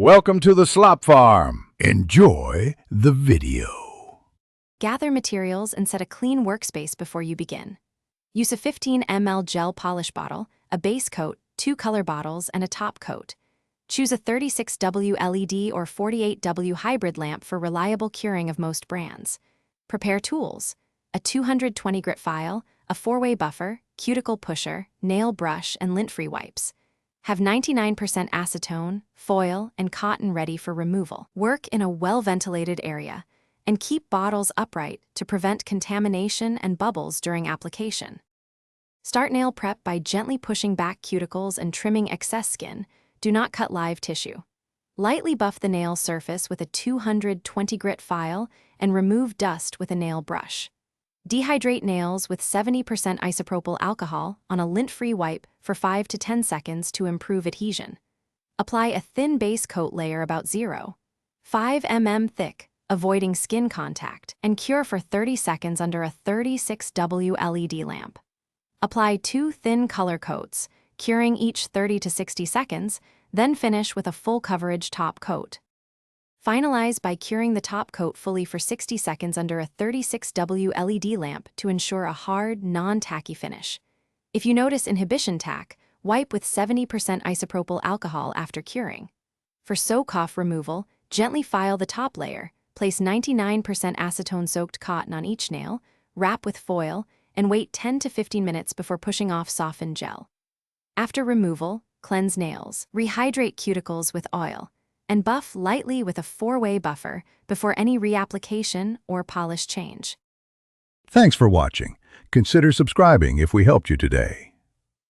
Welcome to the Slop Farm. Enjoy the video. Gather materials and set a clean workspace before you begin. Use a 15 ml gel polish bottle, a base coat, 2 color bottles, and a top coat. Choose a 36W LED or 48W hybrid lamp for reliable curing of most brands. Prepare tools: a 220 grit file, a 4-way buffer, cuticle pusher, nail brush, and lint-free wipes. Have 99% acetone, foil, and cotton ready for removal. Work in a well-ventilated area, and keep bottles upright to prevent contamination and bubbles during application. Start nail prep by gently pushing back cuticles and trimming excess skin. Do not cut live tissue. Lightly buff the nail surface with a 220 grit file and remove dust with a nail brush. Dehydrate nails with 70% isopropyl alcohol on a lint-free wipe for 5 to 10 seconds to improve adhesion. Apply a thin base coat layer about 0.5 mm thick, avoiding skin contact, and cure for 30 seconds under a 36W LED lamp. Apply 2 thin color coats, curing each 30 to 60 seconds, then finish with a full coverage top coat. Finalize by curing the top coat fully for 60 seconds under a 36W LED lamp to ensure a hard, non-tacky finish. If you notice inhibition tack, wipe with 70% isopropyl alcohol after curing. For soak-off removal, gently file the top layer, place 99% acetone-soaked cotton on each nail, wrap with foil, and wait 10 to 15 minutes before pushing off softened gel. After removal, cleanse nails, rehydrate cuticles with oil, and buff lightly with a 4-way buffer before any reapplication or polish change. Thanks for watching. Consider subscribing if we helped you today.